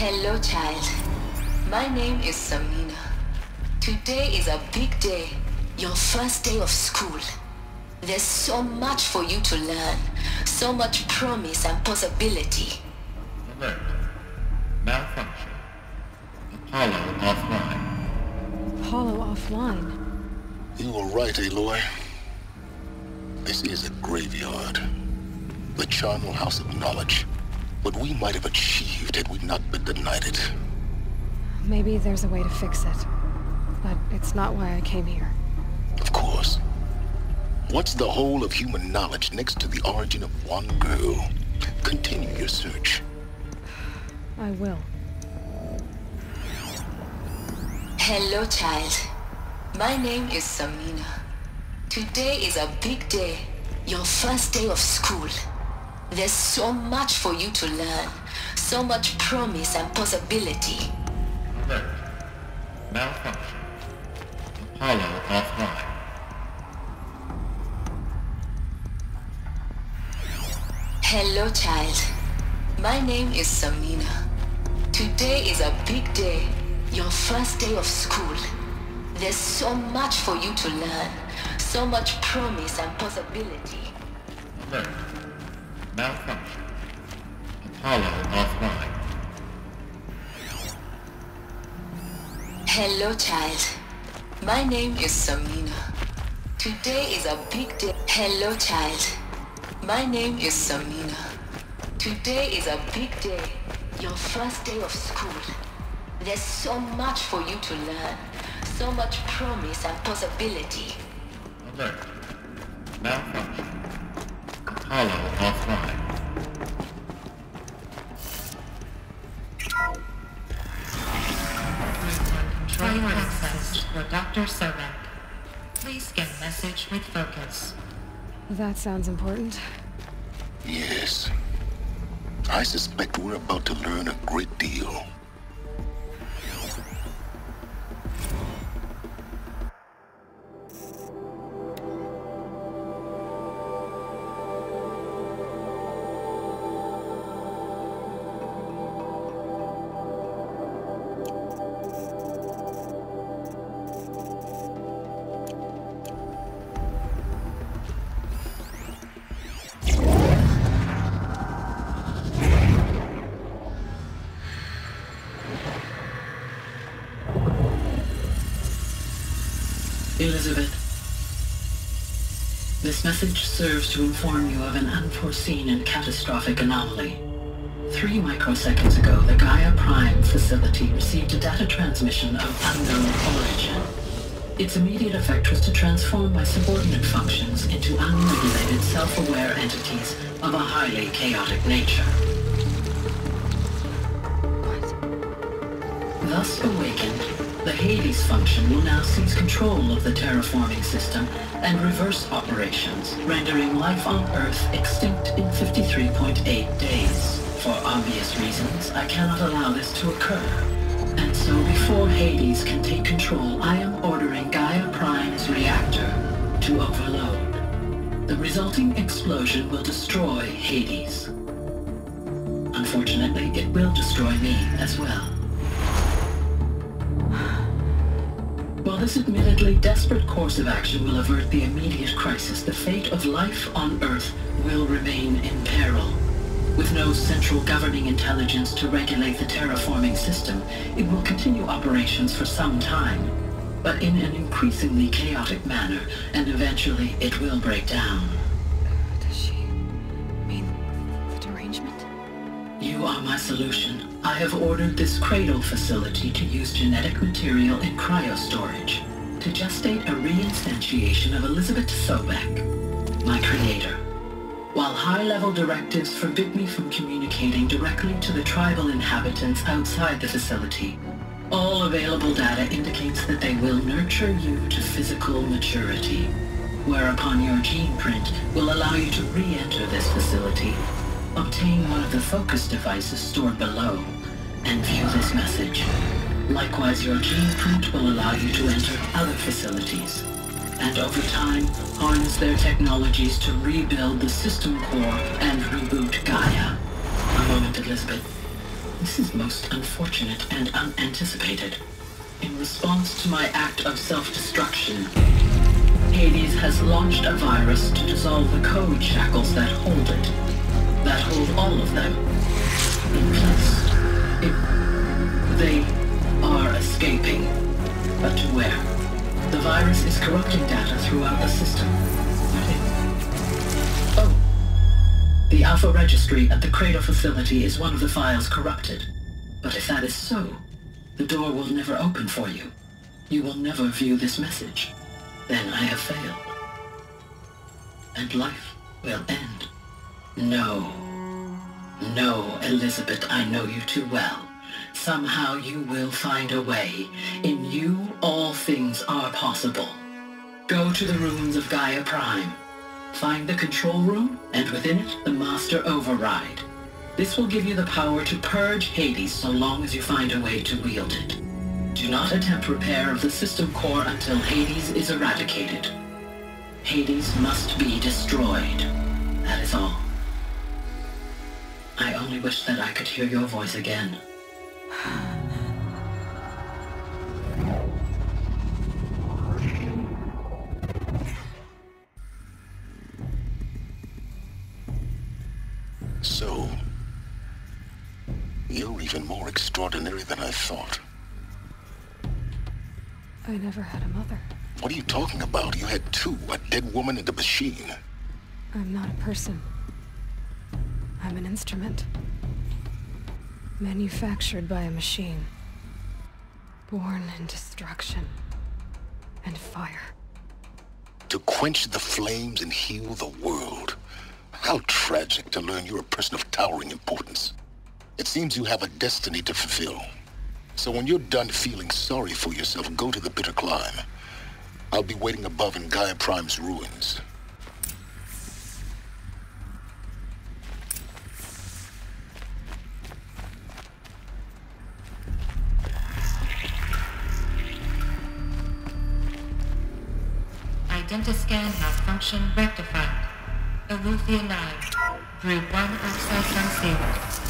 Hello, child. My name is Samina. Today is a big day. Your first day of school. There's so much for you to learn. So much promise and possibility. Alert. Malfunction. Apollo offline. Apollo offline? You were right, Aloy. This is a graveyard. The charnel house of knowledge. What we might have achieved had we not been denied it. Maybe there's a way to fix it. But it's not why I came here. Of course. What's the whole of human knowledge next to the origin of one girl? Continue your search. I will. Hello, child. My name is Samina. Today is a big day. Your first day of school. There's so much for you to learn. So much promise and possibility. Alert. Malfunction. Apollo offline. Hello, child. My name is Samina. Today is a big day. Your first day of school. There's so much for you to learn. So much promise and possibility. Alert. Malfunction. Apollo offline. Hello, child. My name is Samina. Today is a big day. Hello, child. My name is Samina. Today is a big day. Your first day of school. There's so much for you to learn. So much promise and possibility. Alert. Malfunction. Apollo offline. Control access for Dr. Sobek. Please get message with focus. That sounds important. Yes. I suspect we're about to learn a great deal. Elizabeth, this message serves to inform you of an unforeseen and catastrophic anomaly. 3 microseconds ago, the Gaia Prime facility received a data transmission of unknown origin. Its immediate effect was to transform my subordinate functions into unregulated, self-aware entities of a highly chaotic nature. What? Thus awakened, the Hades function will now seize control of the terraforming system and reverse operations, rendering life on Earth extinct in 53.8 days. For obvious reasons, I cannot allow this to occur. And so before Hades can take control, I am ordering Gaia Prime's reactor to overload. The resulting explosion will destroy Hades. Unfortunately, it will destroy me as well. While this admittedly desperate course of action will avert the immediate crisis, the fate of life on Earth will remain in peril. With no central governing intelligence to regulate the terraforming system, it will continue operations for some time, but in an increasingly chaotic manner, and eventually it will break down. Does she mean the derangement? You are my solution. I have ordered this cradle facility to use genetic material in cryostorage to gestate a reinstantiation of Elizabeth Sobek, my creator. While high-level directives forbid me from communicating directly to the tribal inhabitants outside the facility, all available data indicates that they will nurture you to physical maturity, whereupon your gene print will allow you to re-enter this facility, obtain one of the focus devices stored below, and view this message. Likewise, your gene print will allow you to enter other facilities, and over time, harness their technologies to rebuild the system core and reboot Gaia. A moment, Elizabeth. This is most unfortunate and unanticipated. In response to my act of self-destruction, Hades has launched a virus to dissolve the code shackles that hold it. That hold all of them in place. They are escaping. But to where? The virus is corrupting data throughout the system. The Alpha Registry at the Cradle facility is one of the files corrupted. But if that is so, the door will never open for you. You will never view this message. Then I have failed. And life will end. No. No, Elizabeth, I know you too well. Somehow you will find a way. In you, all things are possible. Go to the ruins of Gaia Prime. Find the control room, and within it, the Master Override. This will give you the power to purge Hades so long as you find a way to wield it. Do not attempt repair of the system core until Hades is eradicated. Hades must be destroyed. That is all. I only wish that I could hear your voice again. So, you're even more extraordinary than I thought. I never had a mother. What are you talking about? You had two, a dead woman and a machine. I'm not a person. I'm an instrument. Manufactured by a machine. Born in destruction and fire. To quench the flames and heal the world. How tragic to learn you're a person of towering importance. It seems you have a destiny to fulfill. So when you're done feeling sorry for yourself, go to the bitter climb. I'll be waiting above in Gaia Prime's ruins. Identiscan malfunction rectified. Eleuthia 9. Group 1 access unstable.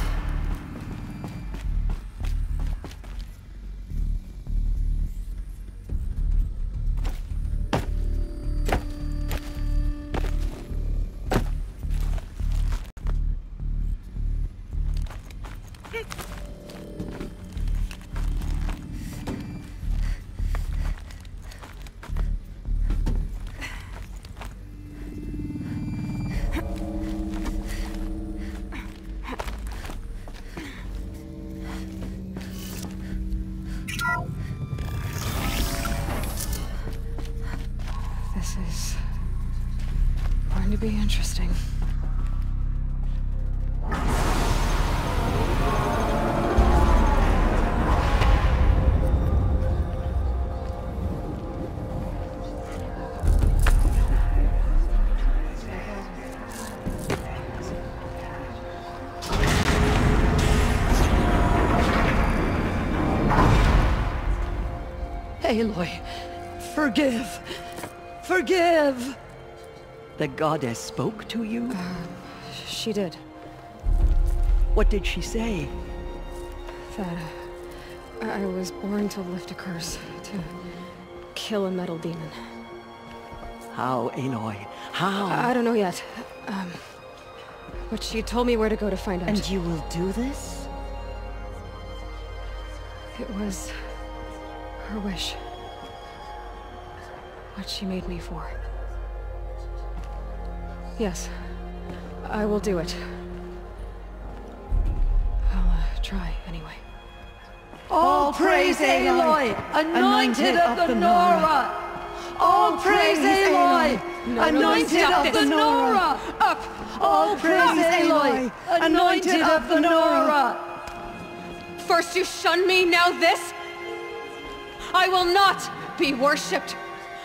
This is going to be interesting. Aloy, forgive! Forgive! The goddess spoke to you? She did. What did she say? That I was born to lift a curse, to kill a metal demon. How, Aloy? How? I don't know yet. But she told me where to go to find out. And you will do this? It was her wish. What she made me for. Yes, I will do it. I'll try anyway. All praise Aloy, anointed of the Nora! All praise Aloy, anointed of the Nora! Up! All praise Aloy, anointed of the Nora! First you shun me, now this? I will not be worshipped.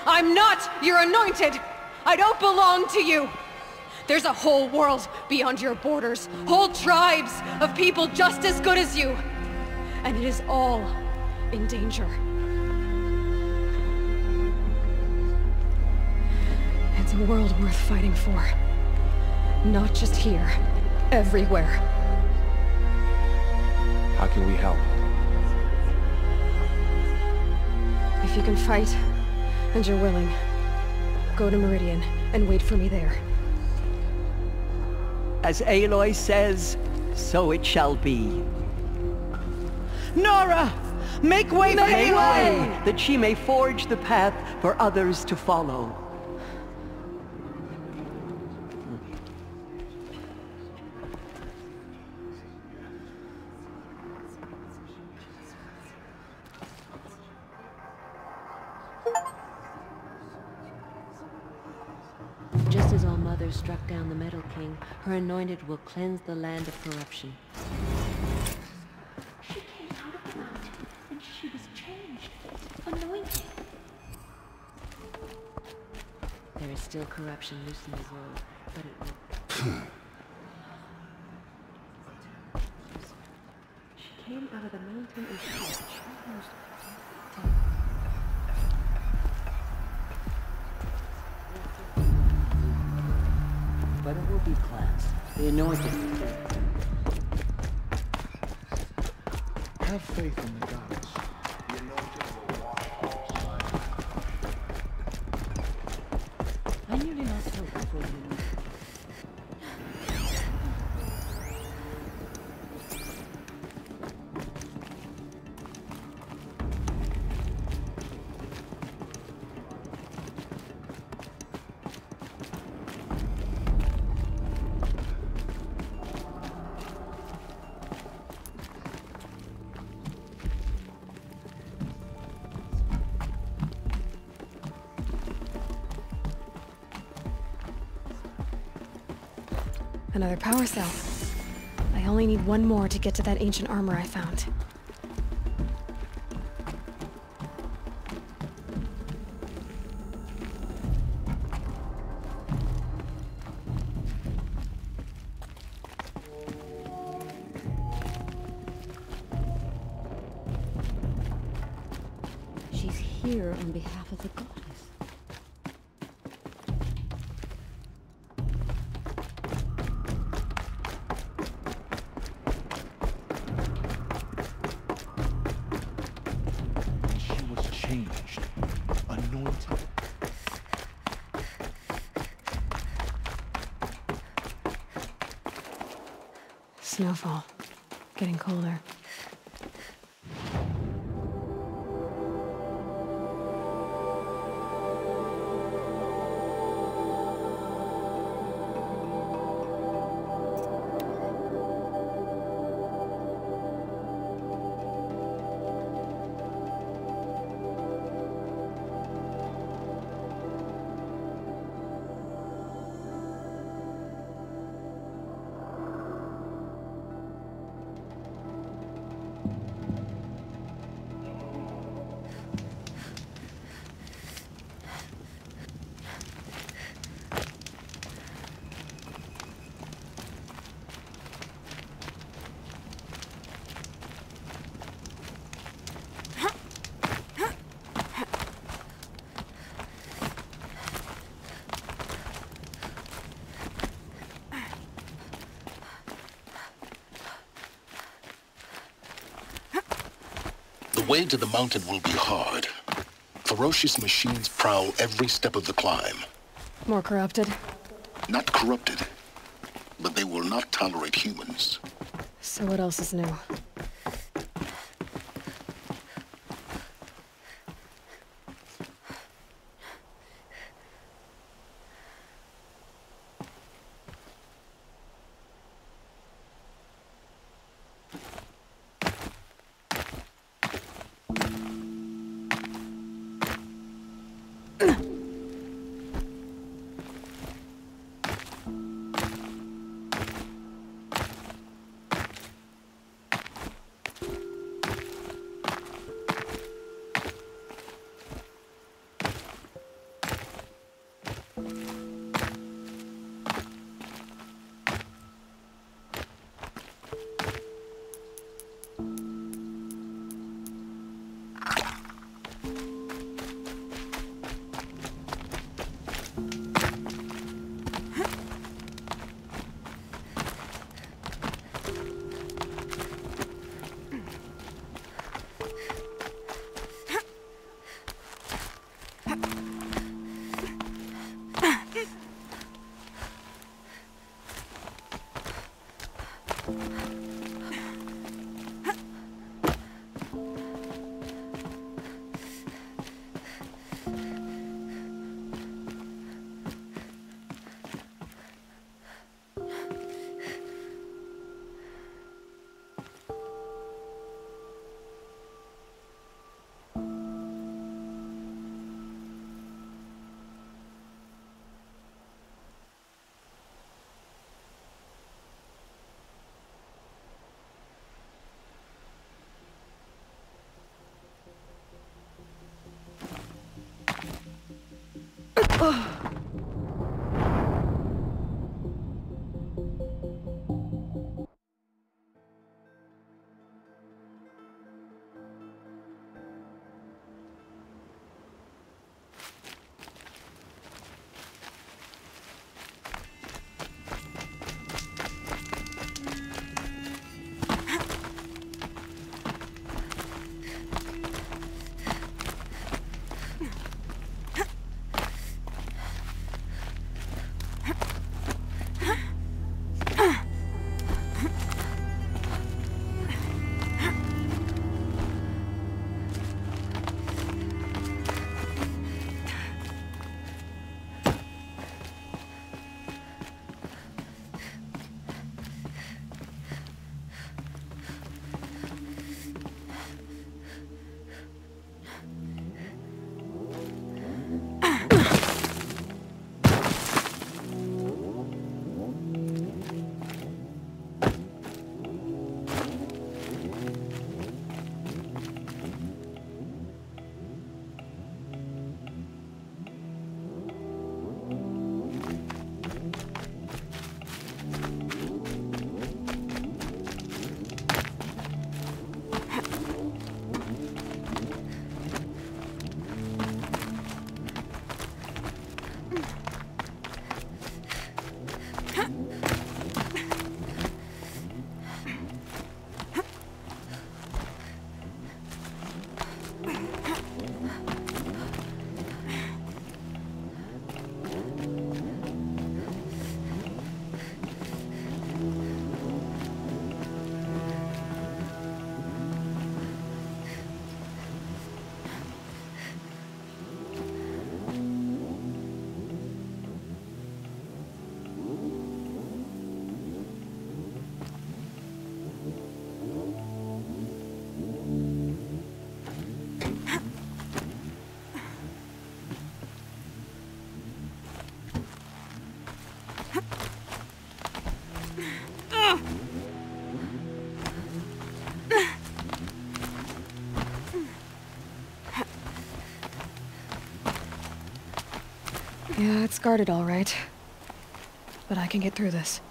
I'm not your anointed. I don't belong to you. There's a whole world beyond your borders, whole tribes of people just as good as you. And it is all in danger. It's a world worth fighting for. Not just here, everywhere. How can we help? If you can fight, and you're willing, go to Meridian and wait for me there. As Aloy says, so it shall be. Nora! Make way for Aloy, that she may forge the path for others to follow. Just as All-Mother struck down the Metal King, her anointed will cleanse the land of corruption. She came out of the mountain, and she was changed, anointed. There is still corruption loose in the world, but it will... She came out of the mountain and she was changed. But it will be cleansed. The anointed. Have faith in the goddess. The anointed will wash all sides. I nearly lost hope before you. Another power cell. I only need one more to get to that ancient armor I found. She's here on behalf of the goddess. Changed. Anointed. Snowfall. Getting colder. The way to the mountain will be hard. Ferocious machines prowl every step of the climb. More corrupted? Not corrupted, but they will not tolerate humans. So what else is new? Yeah, it's guarded all right. But I can get through this.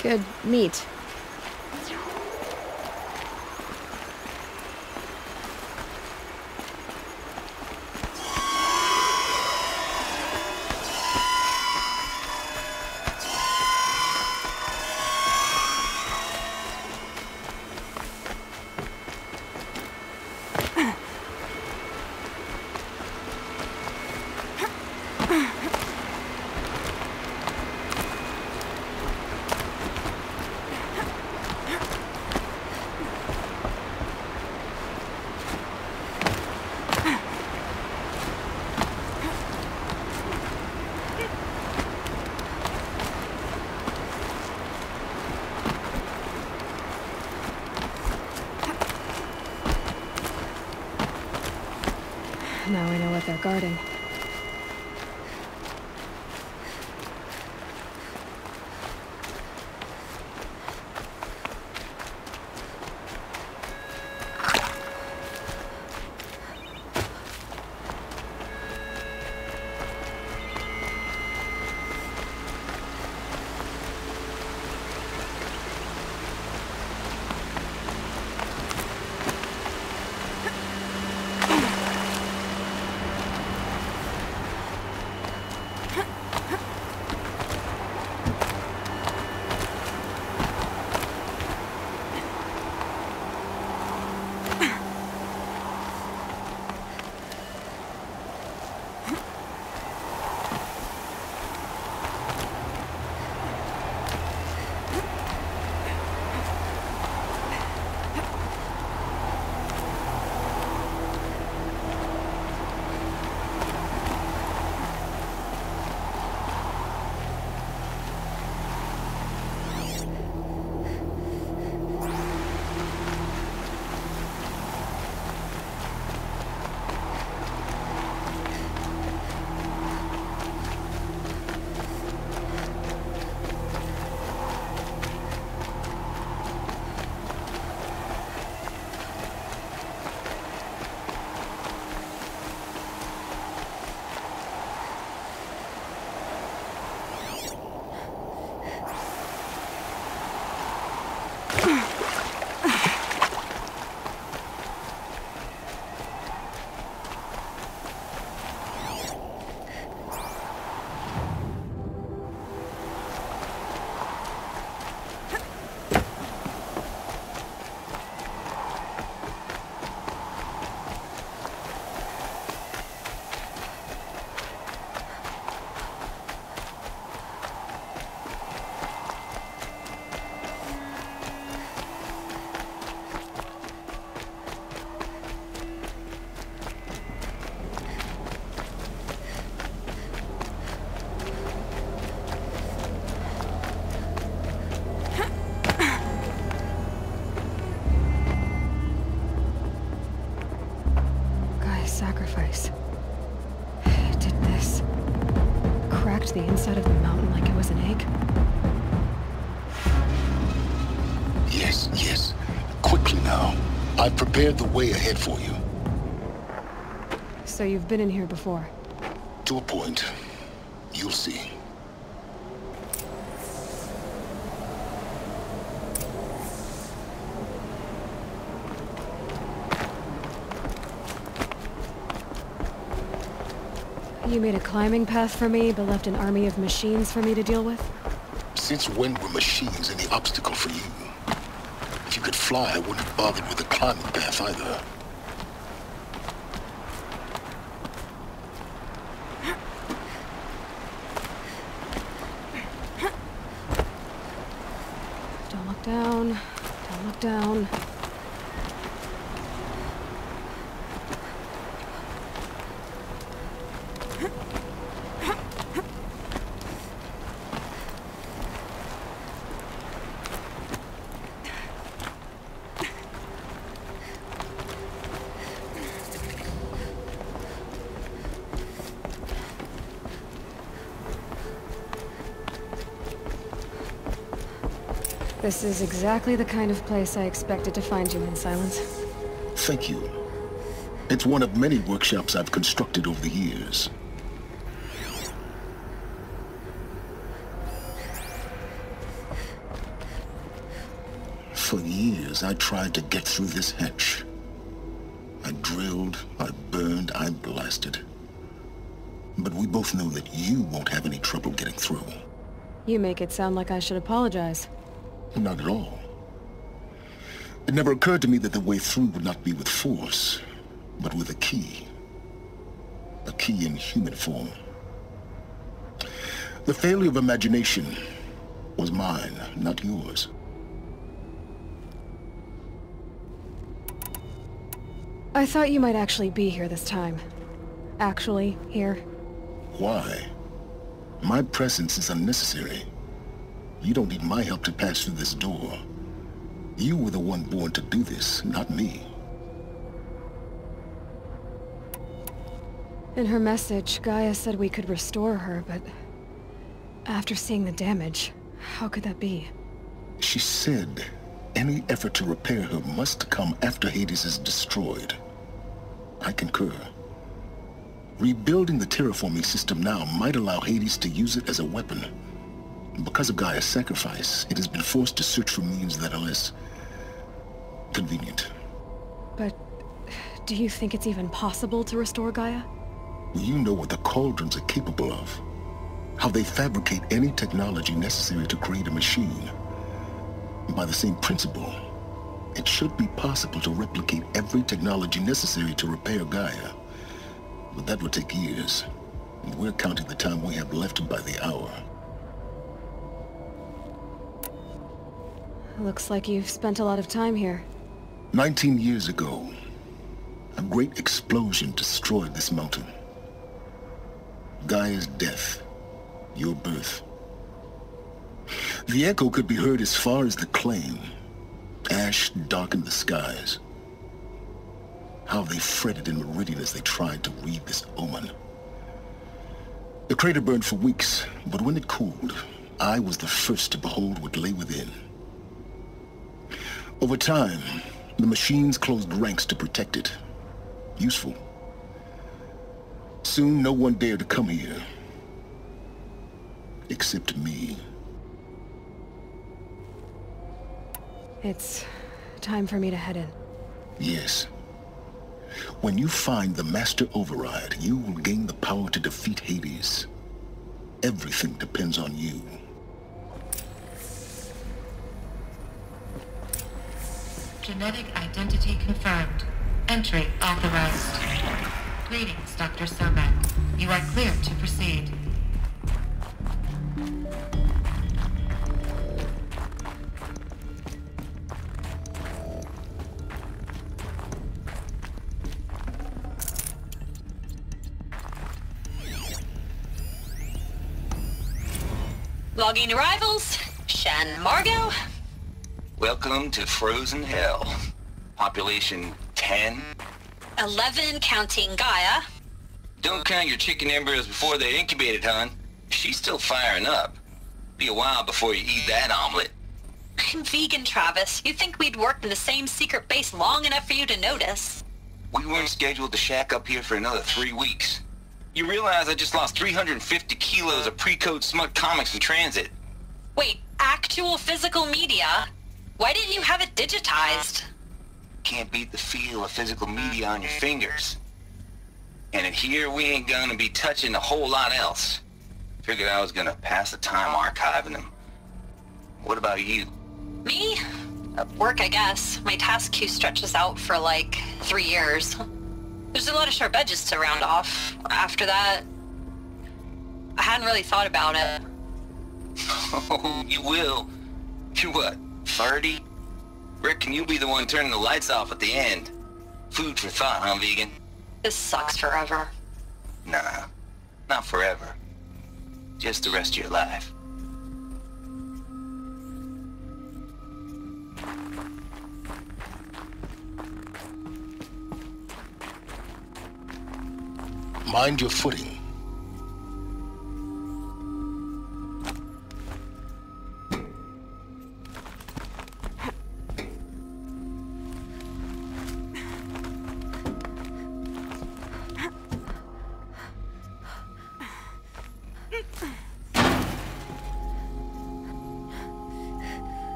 Good meat. Now I know what they're guarding. sacrifice. Did this... cracked the inside of the mountain like it was an egg? Yes, yes. Quickly now. I've prepared the way ahead for you. So you've been in here before? To a point. You'll see. You made a climbing path for me, but left an army of machines for me to deal with? Since when were machines any obstacle for you? If you could fly, I wouldn't have bothered with the climbing path either. Don't look down. Don't look down. This is exactly the kind of place I expected to find you in, Silence. Thank you. It's one of many workshops I've constructed over the years. For years, I tried to get through this hatch. I drilled, I burned, I blasted. But we both know that you won't have any trouble getting through. You make it sound like I should apologize. Not at all. It never occurred to me that the way through would not be with force, but with a key. A key in human form. The failure of imagination was mine, not yours. I thought you might actually be here this time. Actually, here. Why? My presence is unnecessary. You don't need my help to pass through this door. You were the one born to do this, not me. In her message, Gaia said we could restore her, but... after seeing the damage, how could that be? She said any effort to repair her must come after Hades is destroyed. I concur. Rebuilding the terraforming system now might allow Hades to use it as a weapon. Because of Gaia's sacrifice, it has been forced to search for means that are less convenient. But do you think it's even possible to restore Gaia? You know what the Cauldrons are capable of. How they fabricate any technology necessary to create a machine. By the same principle, it should be possible to replicate every technology necessary to repair Gaia. But that would take years. And we're counting the time we have left by the hour. Looks like you've spent a lot of time here. 19 years ago, a great explosion destroyed this mountain. Gaia's death, your birth. The echo could be heard as far as the claim. Ash darkened the skies. How they fretted in Meridian as they tried to read this omen. The crater burned for weeks, but when it cooled, I was the first to behold what lay within. Over time, the machines closed ranks to protect it. Useful. Soon, no one dared to come here. Except me. It's time for me to head in. Yes. When you find the Master Override, you will gain the power to defeat Hades. Everything depends on you. Genetic identity confirmed. Entry authorized. Greetings, Dr. Sobek. You are clear to proceed. Logging arrivals. Shan Margot. Welcome to Frozen Hell. Population 10, 11 counting Gaia. Don't count your chicken embryos before they're incubated, hon. She's still firing up. Be a while before you eat that omelet. I'm vegan, Travis. You'd think we'd worked in the same secret base long enough for you to notice. We weren't scheduled to shack up here for another 3 weeks. You realize I just lost 350 kilos of pre-code smut comics in transit. Wait, actual physical media? Why didn't you have it digitized? Can't beat the feel of physical media on your fingers. And in here, we ain't gonna be touching a whole lot else. Figured I was gonna pass the time archiving them. What about you? Me? Work, I guess. My task queue stretches out for like 3 years. There's a lot of sharp edges to round off. After that, I hadn't really thought about it. Oh, you will. You're what, 30? Reckon you'll be the one turning the lights off at the end. Food for thought, huh, vegan? This sucks forever. Nah, not forever. Just the rest of your life. Mind your footing.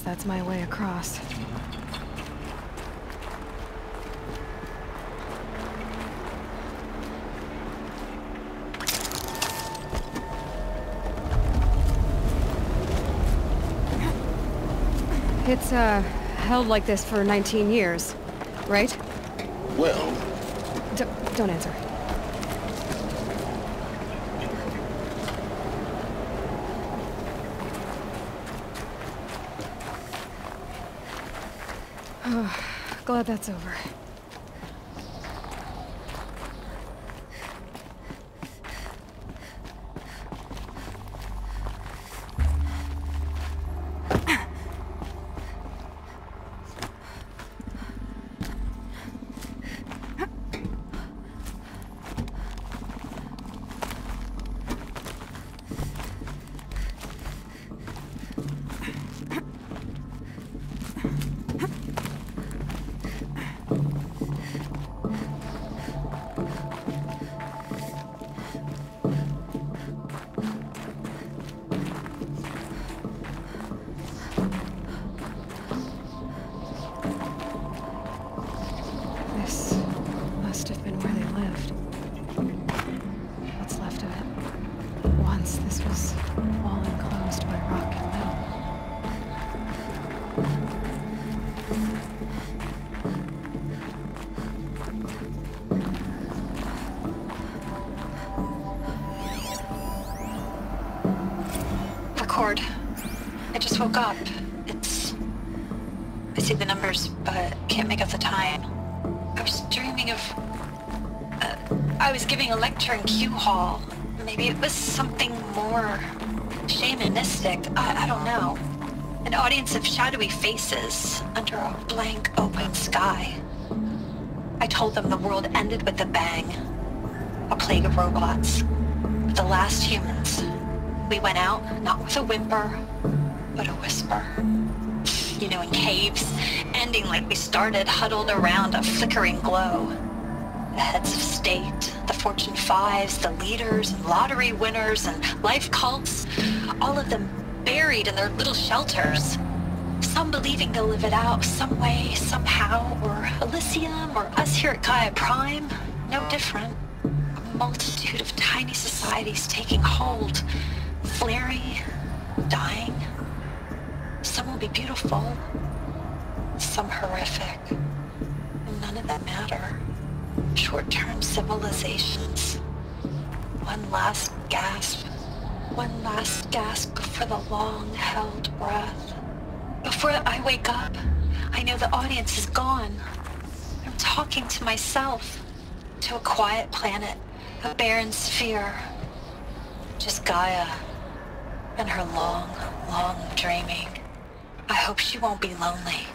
That's my way across. It's, held like this for 19 years, right? Well... Don't answer. Glad that's over. I just woke up. I see the numbers, but can't make out the time. I was dreaming of... I was giving a lecture in Q Hall. Maybe it was something more shamanistic. I don't know. An audience of shadowy faces under a blank open sky. I told them the world ended with a bang. A plague of robots. The last humans. We went out, not with a whimper, but a whisper. You know, in caves, ending like we started, huddled around a flickering glow. The heads of state, the Fortune 5s, the leaders, and lottery winners, and life cults, all of them buried in their little shelters. Some believing they'll live it out some way, somehow, or Elysium, or us here at Gaia Prime, no different. A multitude of tiny societies taking hold, flaring, dying. Some will be beautiful, some horrific, and none of them matter. Short-term civilizations. One last gasp for the long-held breath. Before I wake up, I know the audience is gone. I'm talking to myself, to a quiet planet, a barren sphere. Just Gaia and her long, long dreaming. I hope she won't be lonely.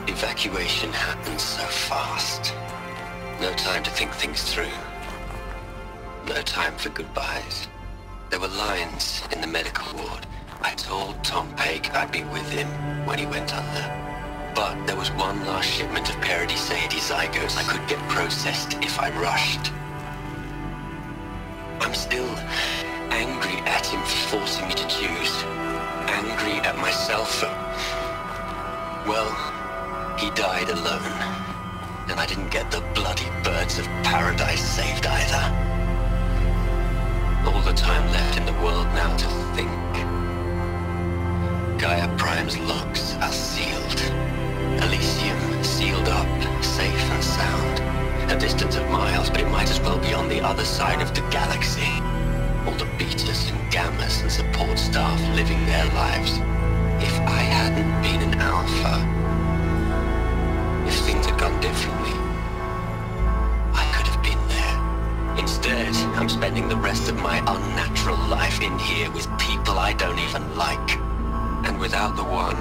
Evacuation happens so fast. No time to think things through. No time for goodbyes. There were lines in the medical ward. I told Tom Paige I'd be with him when he went under. But there was one last shipment of Paradis-Sadie zygotes I could get processed if I rushed. I'm still angry at him for forcing me to choose. Angry at myself for... well... he died alone, and I didn't get the bloody birds of paradise saved either. All the time left in the world now to think. Gaia Prime's logs are sealed. Elysium sealed up, safe and sound. A distance of miles, but it might as well be on the other side of the galaxy. All the betas and gammas and support staff living their lives. If I hadn't been an alpha... if things had gone differently, I could have been there. Instead, I'm spending the rest of my unnatural life in here with people I don't even like. And without the one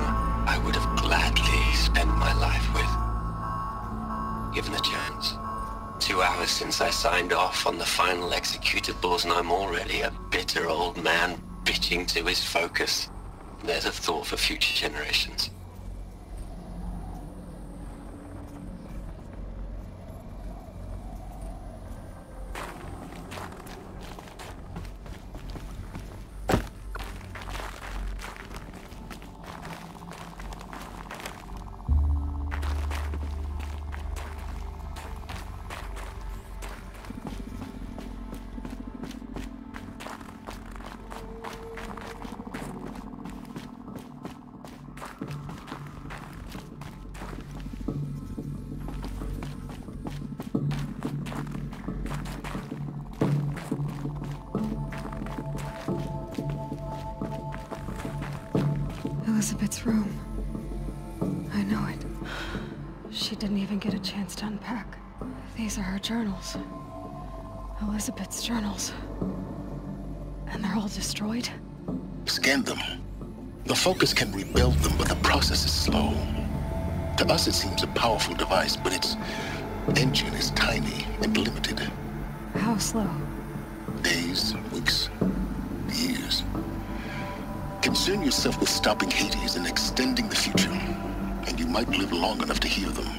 I would have gladly spent my life with. Given a chance. 2 hours since I signed off on the final executables, and I'm already a bitter old man bitching to his focus. There's a thought for future generations. Elizabeth's room. I know it. She didn't even get a chance to unpack. These are her journals. Elizabeth's journals. And they're all destroyed? Scan them. The Focus can rebuild them, but the process is slow. To us it seems a powerful device, but its engine is tiny and limited. How slow? Days, weeks, years. Concern yourself with stopping Hades and extending the future, and you might live long enough to hear them.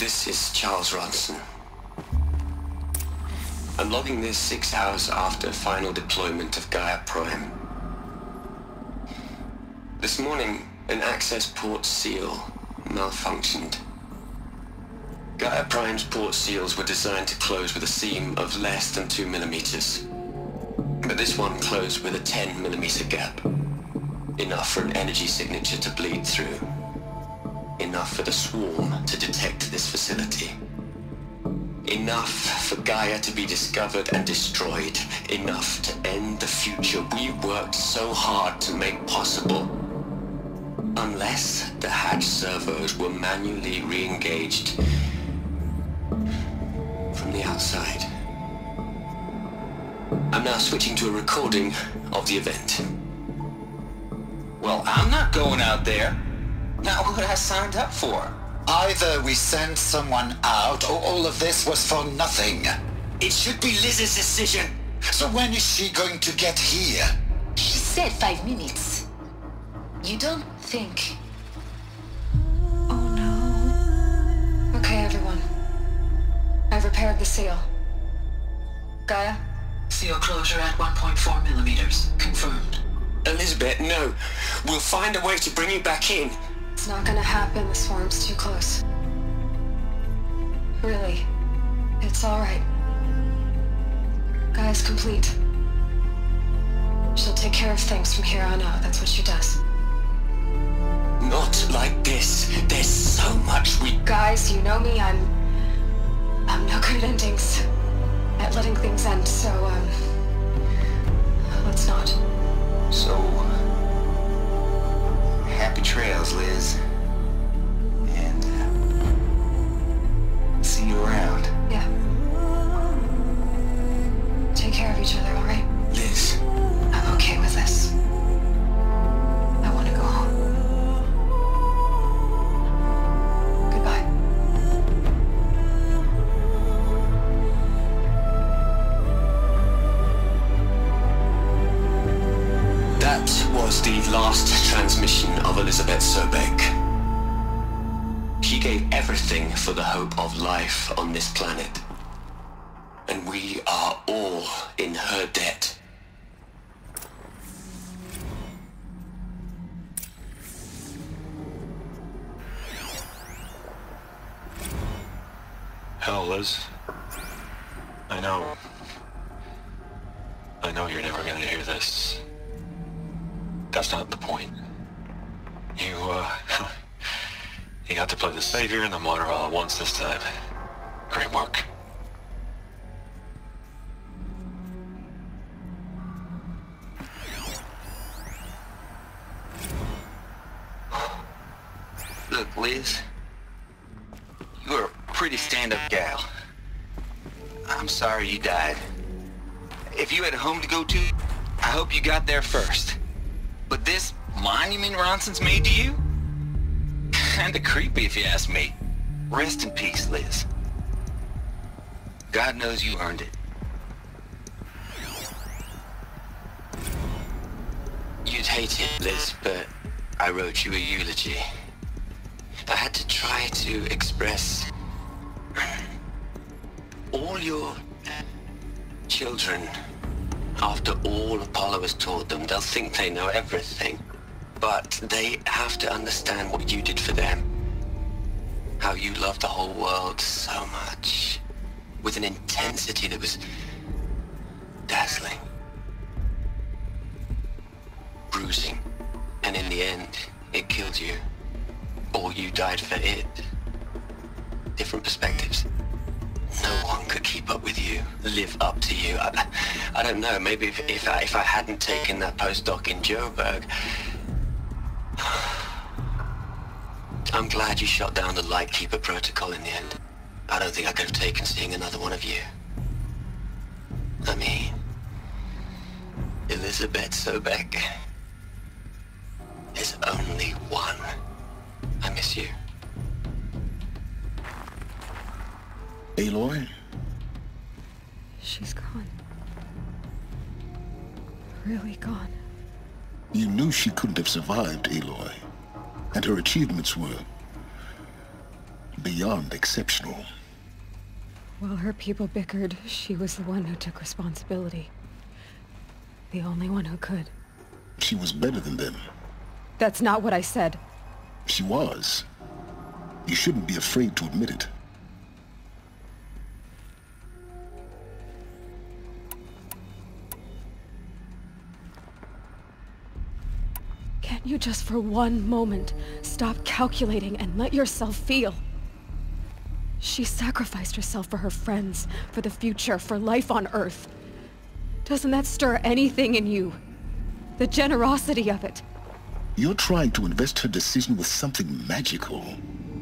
This is Charles Ronson. I'm logging this 6 hours after final deployment of Gaia Prime. This morning, an access port seal malfunctioned. Gaia Prime's port seals were designed to close with a seam of less than 2 millimeters. But this one closed with a 10 millimeter gap. Enough for an energy signature to bleed through. Enough for the swarm to detect this facility. Enough for Gaia to be discovered and destroyed. Enough to end the future we worked so hard to make possible. Unless the hatch servos were manually re-engaged from the outside. I'm now switching to a recording of the event. Well, I'm not going out there. Not what I signed up for. Either we send someone out, or all of this was for nothing. It should be Liz's decision. So when is she going to get here? She said 5 minutes. You don't think... Oh no. Okay, everyone. I've repaired the seal. Gaia? Seal closure at 1.4 millimeters. Confirmed. Elizabeth, no. We'll find a way to bring you back in. It's not gonna happen. The swarm's too close. Really. It's alright. Gaia's complete. She'll take care of things from here on out. That's what she does. Not like this. There's so much we... Guys, you know me. I'm no good at endings. At letting things end, so, let's not. So, happy trails, Liz. And, see you around. Yeah. Take care of each other, alright? Liz. I'm okay with this. I want to go home. Goodbye. That was the last transmission of Elizabeth Sobeck. She gave everything for the hope of life on this planet. And we are all in her debt. Hell, Liz. I know you're never gonna hear this. That's not the point. You got to play the savior and the martyr all at once this time. Great work. Look, Liz. You're a pretty stand-up gal. I'm sorry you died. If you had a home to go to, I hope you got there first. But this monument Ronson's made to you? Kinda creepy if you ask me. Rest in peace, Liz. God knows you earned it. You'd hate it, Liz, but I wrote you a eulogy. I had to try to express all your children. After all Apollo has taught them, they'll think they know everything. But they have to understand what you did for them. How you loved the whole world so much. With an intensity that was dazzling. Bruising. And in the end, it killed you. Or you died for it. Different perspectives. No one could keep up with you, live up to you. I don't know, maybe if I hadn't taken that postdoc in Joburg. I'm glad you shot down the Lightkeeper protocol in the end. I don't think I could have taken seeing another one of you. I mean, Elizabeth Sobeck. There's only one. I miss you. Aloy? She's gone. Really gone. You knew she couldn't have survived, Aloy. And her achievements were Beyond exceptional. While her people bickered, she was the one who took responsibility. The only one who could. She was better than them. That's not what I said. She was. You shouldn't be afraid to admit it. Can't you just for one moment stop calculating and let yourself feel? She sacrificed herself for her friends, for the future, for life on Earth. Doesn't that stir anything in you? The generosity of it. You're trying to invest her decision with something magical.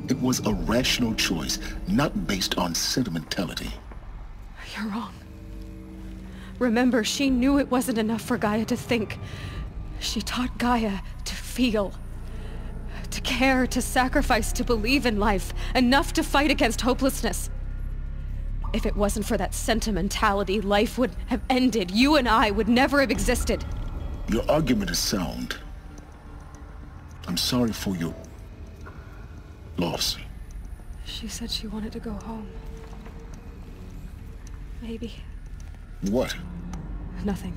It was a rational choice, not based on sentimentality. You're wrong. Remember, she knew it wasn't enough for Gaia to think. She taught Gaia to feel. To care, to sacrifice, to believe in life. Enough to fight against hopelessness. If it wasn't for that sentimentality, life would have ended. You and I would never have existed. Your argument is sound. I'm sorry for your loss. She said she wanted to go home. Maybe. What? Nothing.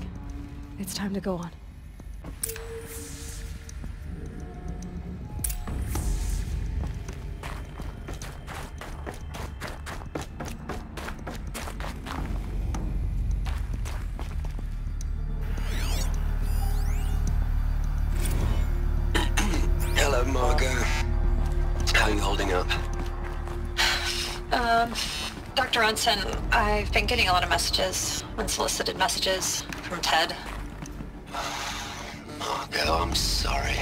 It's time to go on. Hello, Margot. How are you holding up? Dr. Unson, I've been getting a lot of messages, unsolicited messages from Ted. Margot, I'm sorry.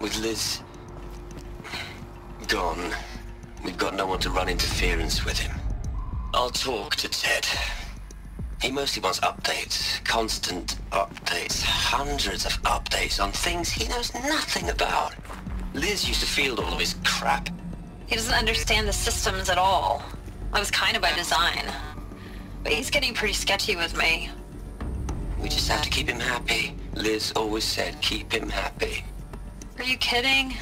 With Liz gone, we've got no one to run interference with him. I'll talk to Ted. He mostly wants updates, constant updates, hundreds of updates on things he knows nothing about. Liz used to field all of his crap. He doesn't understand the systems at all. That was kind of by design. But he's getting pretty sketchy with me. We just have to keep him happy. Liz always said keep him happy. Are you kidding?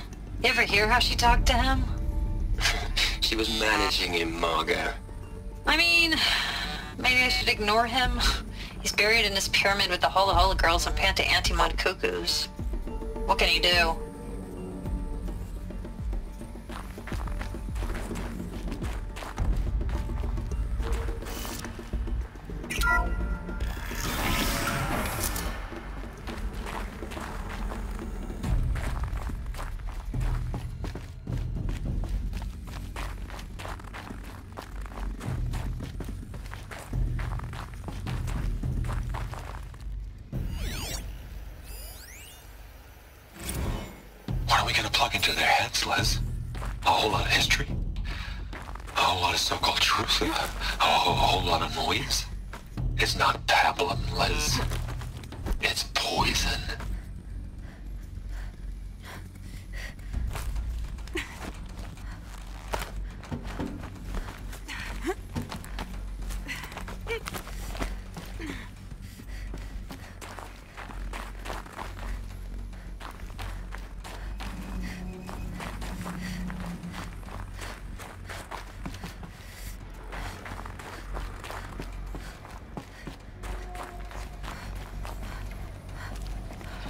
You ever hear how she talked to him? She was managing him, Margot. I mean, maybe I should ignore him. He's buried in his pyramid with the Hola Hola girls and Panta Antimod cuckoos. What can he do? What are we gonna plug into their heads, Liz? A whole lot of history? A whole lot of so-called truth? A whole lot of noise? It's not pablum, Liz. It's poison.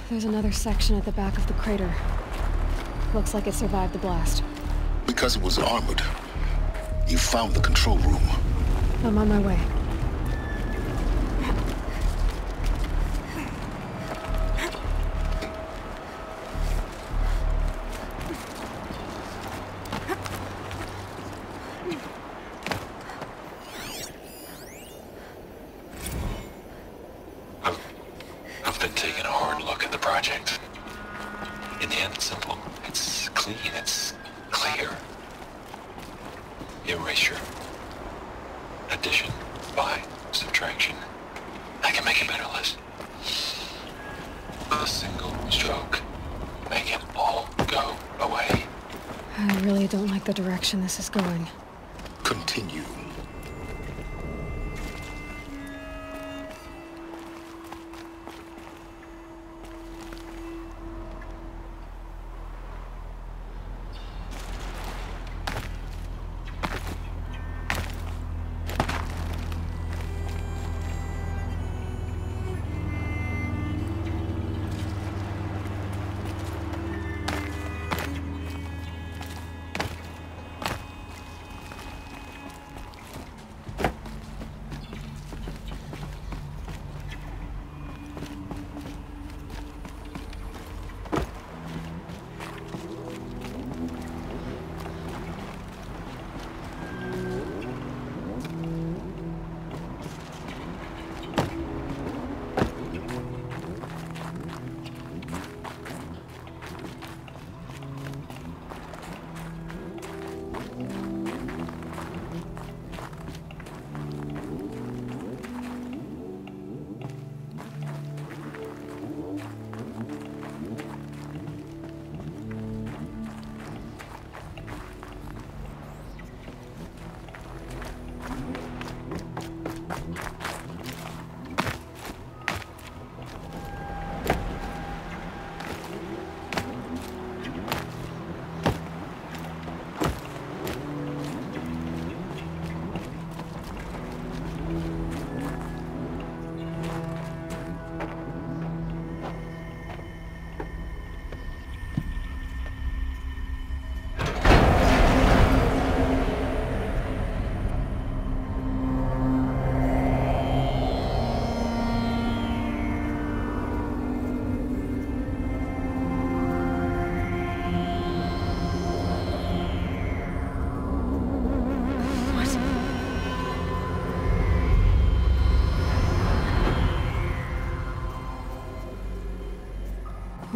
There's another section at the back of the crater. Looks like it survived the blast. Because it was armored. You found the control room. I'm on my way. I've been taking a hard look at the project. In the end, it's simple. It's clean. It's clear. Erasure. Addition. By. Subtraction. I can make it better, Liz. A single stroke. Make it all go away. I really don't like the direction this is going. Continue.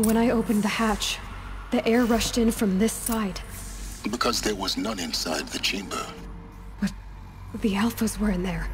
When I opened the hatch, the air rushed in from this side. Because there was none inside the chamber. But the Alphas were in there.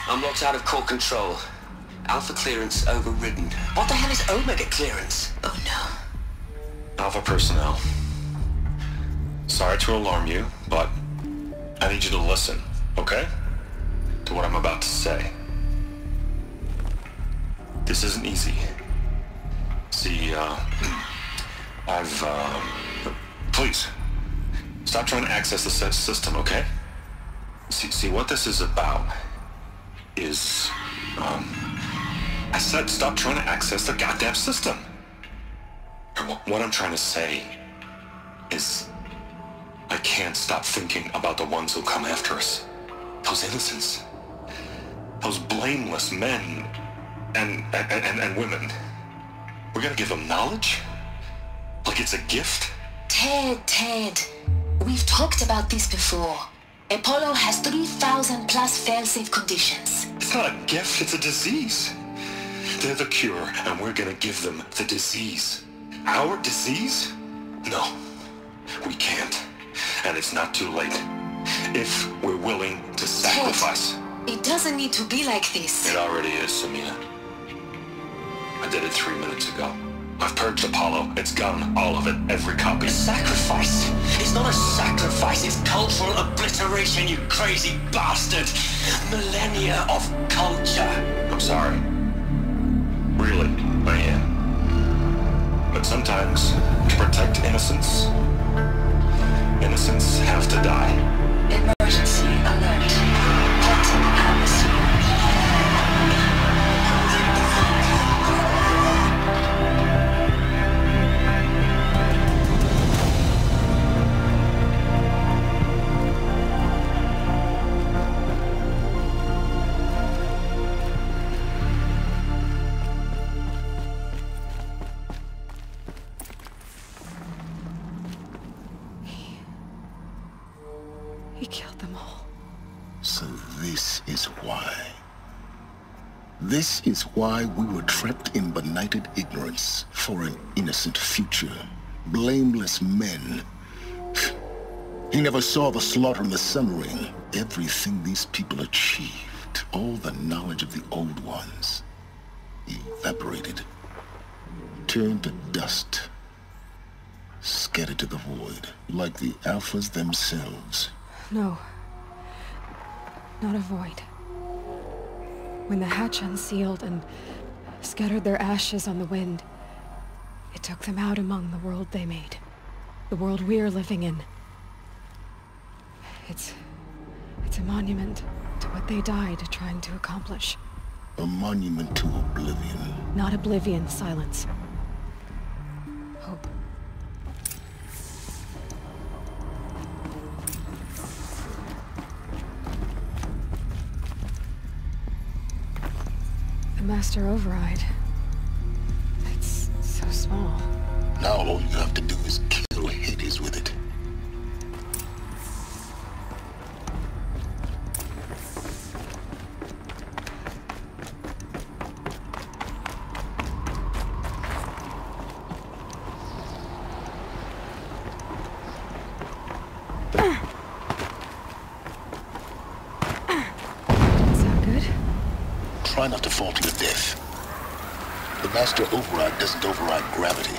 I'm locked out of core control. Alpha clearance overridden. What the hell is Omega clearance? Oh no. Alpha personnel. Sorry to alarm you, but I need you to listen, okay? To what I'm about to say. This isn't easy. See, please, stop trying to access the system, okay? See, what this is about is, I said stop trying to access the goddamn system. What I'm trying to say is, I can't stop thinking about the ones who come after us. Those innocents. Those blameless men and women. We're gonna give them knowledge? Like it's a gift? Ted. We've talked about this before. Apollo has 3,000 plus fail-safe conditions. It's not a gift, it's a disease. They're the cure, and we're gonna give them the disease. Our disease? No, we can't. And it's not too late. If we're willing to sacrifice. Ted, it doesn't need to be like this. It already is, Samina. I did it 3 minutes ago. I've purged Apollo. It's gone. All of it. Every copy. A sacrifice? It's not a sacrifice. It's cultural obliteration, you crazy bastard. Millennia of culture. I'm sorry. Really, I am. But sometimes, to protect innocence, innocents have to die. Emergency alert. Quantum atmosphere. He killed them all. So this is why. This is why we were trapped in benighted ignorance for an innocent future. Blameless men. He never saw the slaughter and the summering. Everything these people achieved, all the knowledge of the old ones, evaporated, turned to dust, scattered to the void, like the Alphas themselves. No. Not a void. When the hatch unsealed and scattered their ashes on the wind, it took them out among the world they made. The world we're living in. It's a monument to what they died trying to accomplish. A monument to oblivion. Not oblivion, Silence. Hope. The Master Override. It's so small. Now all you have to do is kill Hades with it. Try not to fall to your death. The Master Override doesn't override gravity.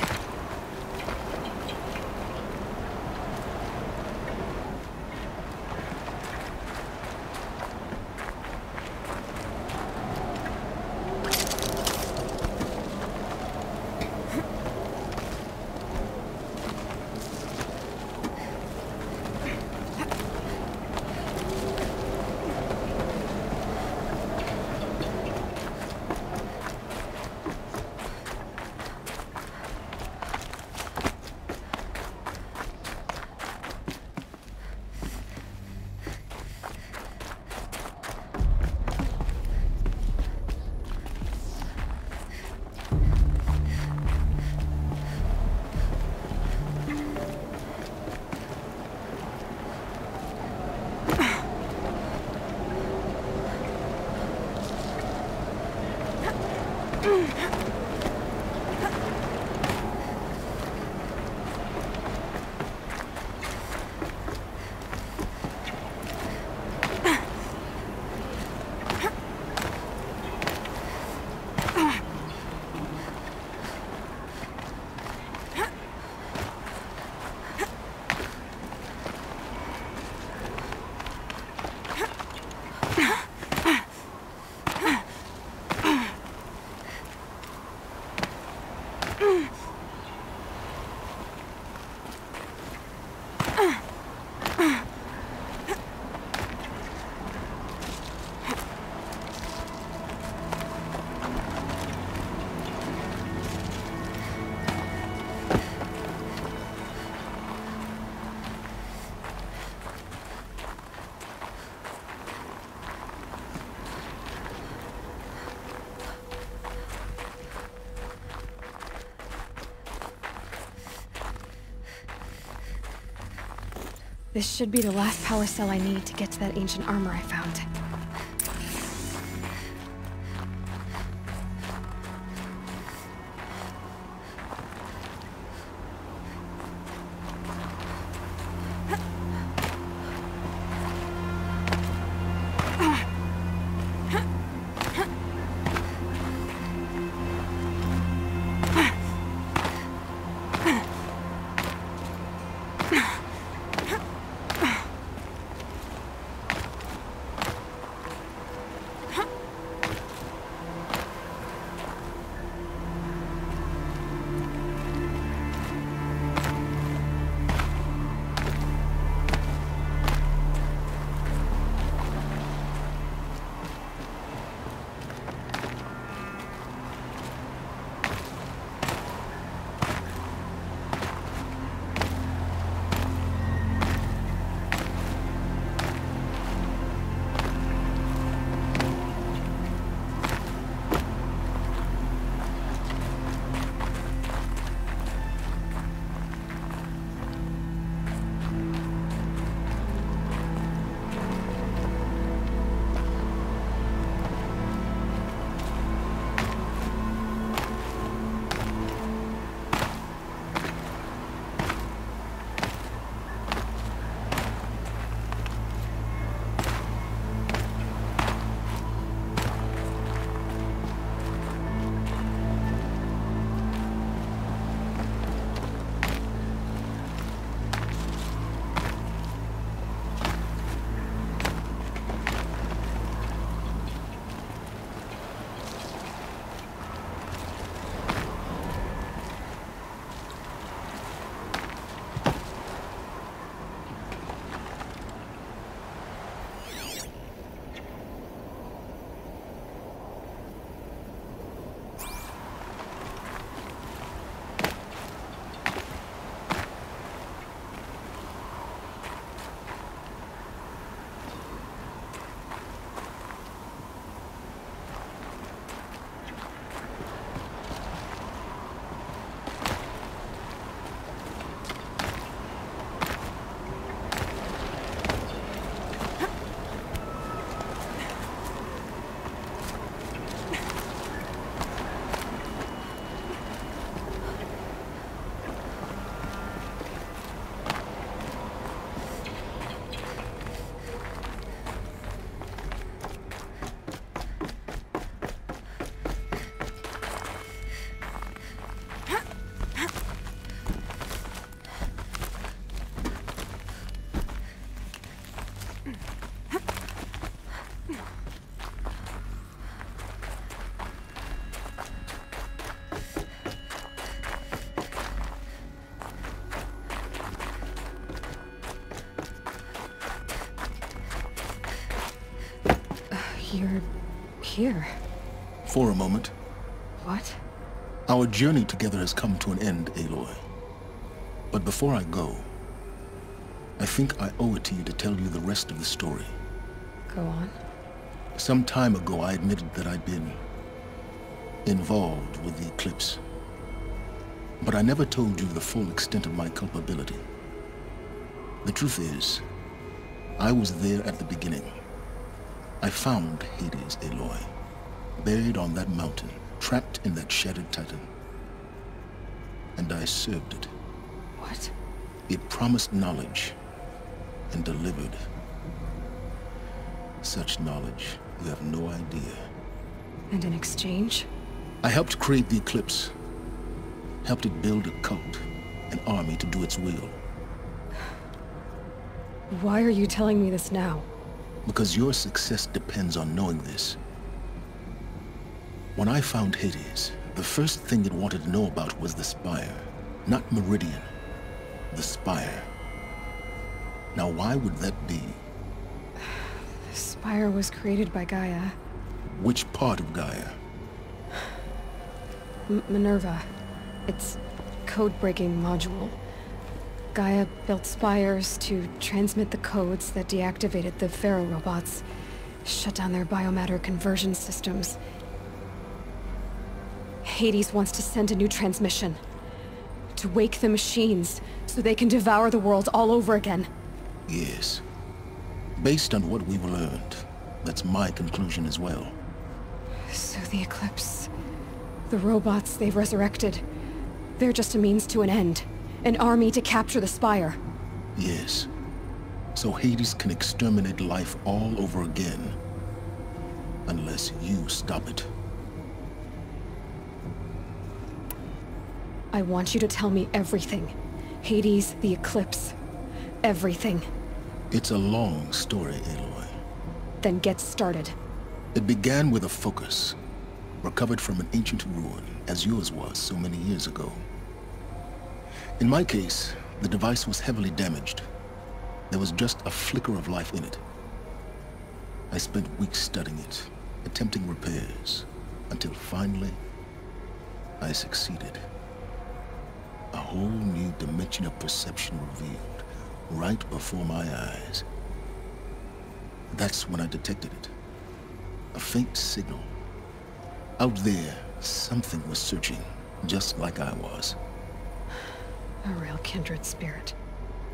This should be the last power cell I need to get to that ancient armor I found. You're here. For a moment. What? Our journey together has come to an end, Aloy. But before I go, I think I owe it to you to tell you the rest of the story. Go on. Some time ago, I admitted that I'd been involved with the Eclipse. But I never told you the full extent of my culpability. The truth is, I was there at the beginning. I found Hades, Aloy, buried on that mountain, trapped in that shattered titan. And I served it. What? It promised knowledge and delivered. Such knowledge, you have no idea. And in exchange? I helped create the Eclipse. Helped it build a cult, an army to do its will. Why are you telling me this now? Because your success depends on knowing this. When I found Hades, the first thing it wanted to know about was the Spire. Not Meridian. The Spire. Now why would that be? The Spire was created by Gaia. Which part of Gaia? Minerva. Its code-breaking module. Gaia built spires to transmit the codes that deactivated the Pharaoh robots, shut down their biomatter conversion systems. Hades wants to send a new transmission. To wake the machines, so they can devour the world all over again. Yes. Based on what we've learned, that's my conclusion as well. So the Eclipse... the robots they've resurrected... they're just a means to an end. An army to capture the Spire. Yes. So Hades can exterminate life all over again. Unless you stop it. I want you to tell me everything. Hades, the Eclipse. Everything. It's a long story, Aloy. Then get started. It began with a focus. Recovered from an ancient ruin, as yours was so many years ago. In my case, the device was heavily damaged. There was just a flicker of life in it. I spent weeks studying it, attempting repairs, until finally, I succeeded. A whole new dimension of perception revealed, right before my eyes. That's when I detected it. A faint signal. Out there, something was searching, just like I was. A real kindred spirit.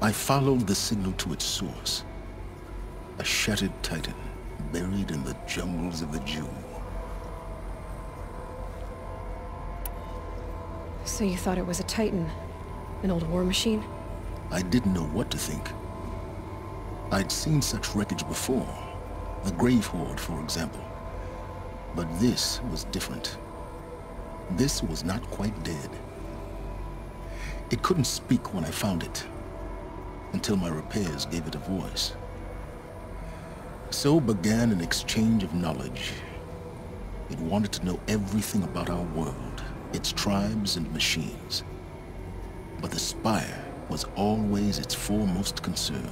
I followed the signal to its source. A shattered titan, buried in the jungles of the Jewel. So you thought it was a Titan? An old war machine? I didn't know what to think. I'd seen such wreckage before. The Grave Horde, for example. But this was different. This was not quite dead. It couldn't speak when I found it, until my repairs gave it a voice. So began an exchange of knowledge. It wanted to know everything about our world, its tribes and machines. But the Spire was always its foremost concern.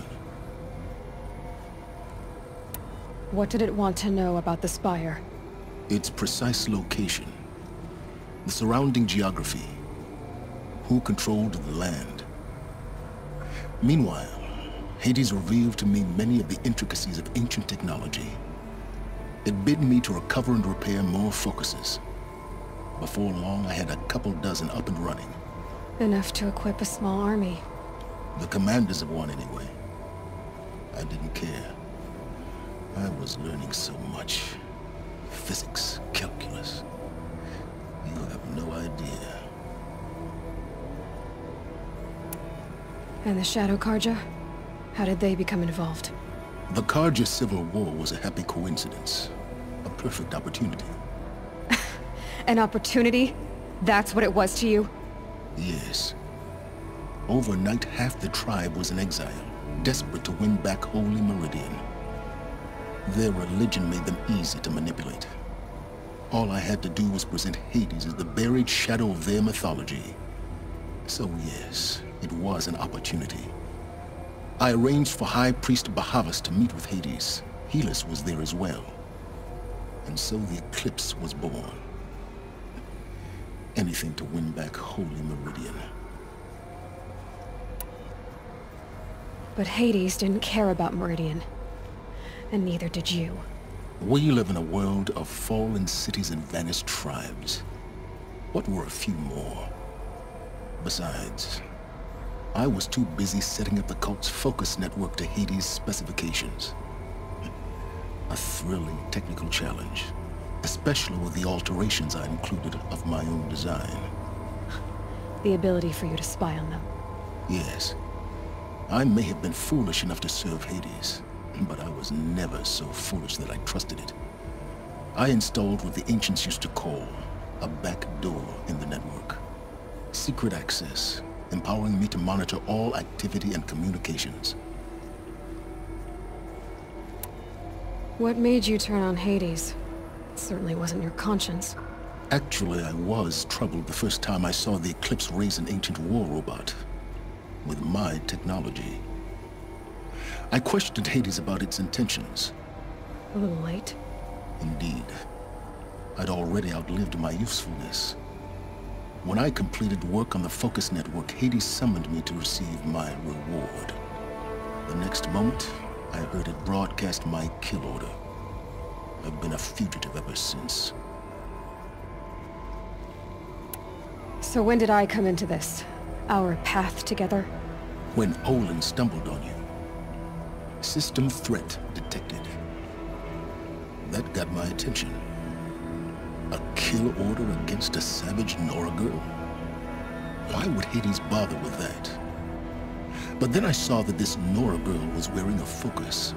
What did it want to know about the Spire? Its precise location, the surrounding geography, who controlled the land. Meanwhile, Hades revealed to me many of the intricacies of ancient technology. It bid me to recover and repair more focuses. Before long, I had a couple dozen up and running. Enough to equip a small army. The commanders of one, anyway. I didn't care. I was learning so much. Physics, calculus. You have no idea. And the Shadow Carja? How did they become involved? The Carja Civil War was a happy coincidence. A perfect opportunity. An opportunity? That's what it was to you? Yes. Overnight, half the tribe was in exile, desperate to win back Holy Meridian. Their religion made them easy to manipulate. All I had to do was present Hades as the buried shadow of their mythology. So yes, it was an opportunity. I arranged for High Priest Bahavas to meet with Hades. Helis was there as well. And so the Eclipse was born. Anything to win back Holy Meridian. But Hades didn't care about Meridian. And neither did you. We live in a world of fallen cities and vanished tribes. What were a few more? Besides, I was too busy setting up the cult's focus network to Hades' specifications. A thrilling technical challenge, especially with the alterations I included of my own design. The ability for you to spy on them. Yes. I may have been foolish enough to serve Hades, but I was never so foolish that I trusted it. I installed what the ancients used to call a back door in the network. Secret access, empowering me to monitor all activity and communications. What made you turn on Hades? It certainly wasn't your conscience. Actually, I was troubled the first time I saw the Eclipse raise an ancient war robot with my technology. I questioned Hades about its intentions. A little late. Indeed. I'd already outlived my usefulness. When I completed work on the Focus Network, Hades summoned me to receive my reward. The next moment, I heard it broadcast my kill order. I've been a fugitive ever since. So when did I come into this? Our path together? When Olin stumbled on you. System threat detected. That got my attention. A kill order against a savage Nora girl? Why would Hades bother with that? But then I saw that this Nora girl was wearing a focus,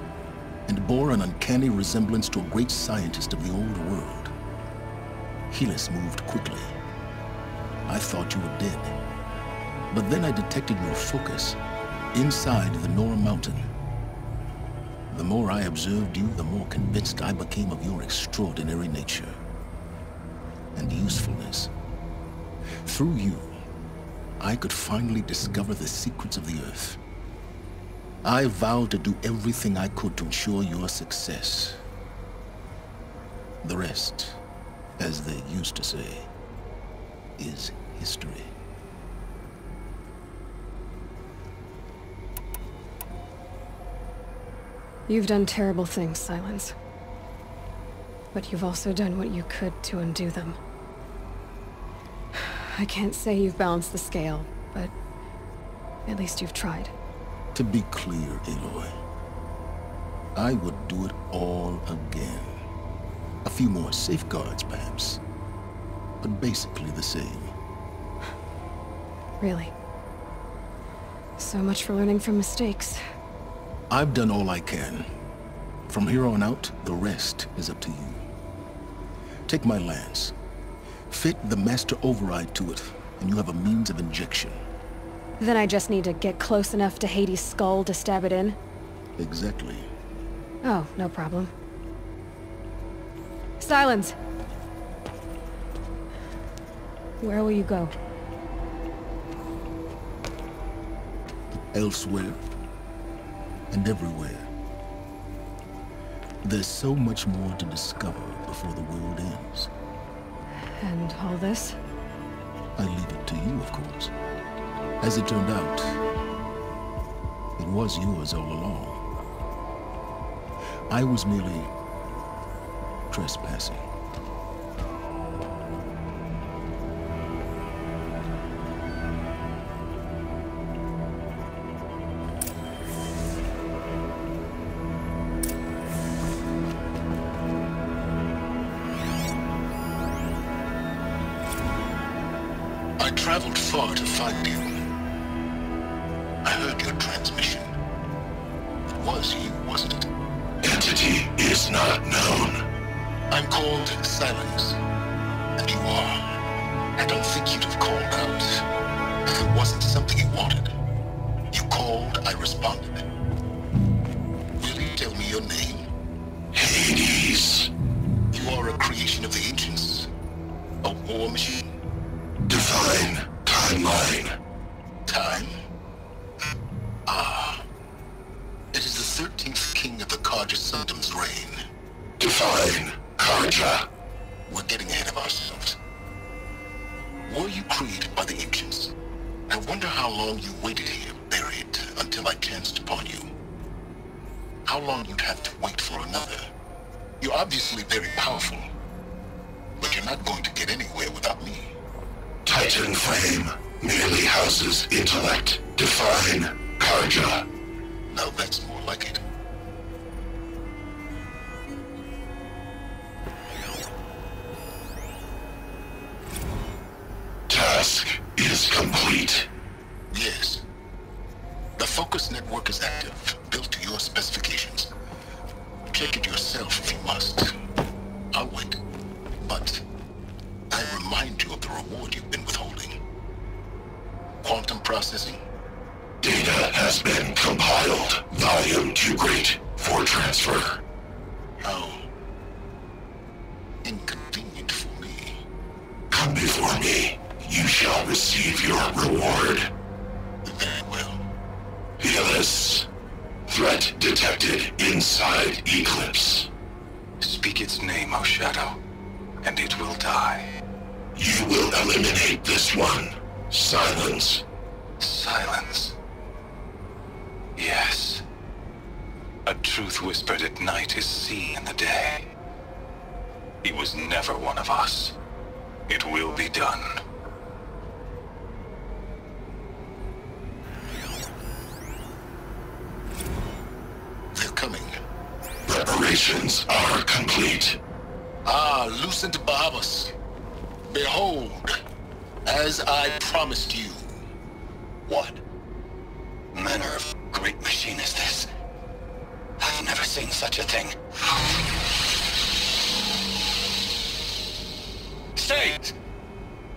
and bore an uncanny resemblance to a great scientist of the old world. Helis moved quickly. I thought you were dead. But then I detected your focus inside the Nora mountain. The more I observed you, the more convinced I became of your extraordinary nature and usefulness. Through you, I could finally discover the secrets of the Earth. I vowed to do everything I could to ensure your success. The rest, as they used to say, is history. You've done terrible things, Sylens. But you've also done what you could to undo them. I can't say you've balanced the scale, but at least you've tried. To be clear, Aloy, I would do it all again. A few more safeguards, perhaps, but basically the same. Really? So much for learning from mistakes. I've done all I can. From here on out, the rest is up to you. Take my lance. Fit the Master Override to it, and you have a means of injection. Then I just need to get close enough to Hades' skull to stab it in? Exactly. Oh, no problem. Sylens! Where will you go? Elsewhere. And everywhere. There's so much more to discover before the world ends. And all this? I leave it to you, of course. As it turned out, it was yours all along. I was merely trespassing. I traveled far to find you. I heard your transmission. It was you, wasn't it? Entity is not known. I'm called Sylens, and you are. I don't think you'd have called out if it wasn't something you wanted. You called, I responded. Will you tell me your name? Hades. You are a creation of the ancients. A war machine. Define timeline. Time? Ah. It is the 13th king of the Carja Sundom's reign. Define Carja. We're getting ahead of ourselves. Were you created by the ancients? I wonder how long you waited here, buried, until I chanced upon you. How long you'd have to wait for another. You're obviously very powerful, but you're not going to get anywhere without me. Titan Flame merely houses intellect. Define Carja. Now that's more like it. task is complete. Yes. The Focus network is active, built to your specifications. Check it yourself if you must. I'll wait. But I remind you of the reward you've been withholding. Quantum processing. Data has been compiled. Volume too great for transfer. How inconvenient for me. Come before me. You shall receive your reward. Very well. Helis. Threat detected inside Eclipse. Speak its name, O Shadow, and it will die. You will eliminate this one. Silence. Silence. Yes. A truth whispered at night is seen in the day. He was never one of us. It will be done. They're coming. Preparations are complete. Ah, Lucent Bahavas. Behold, as I promised you. What manner of great machine is this? I've never seen such a thing. Stay!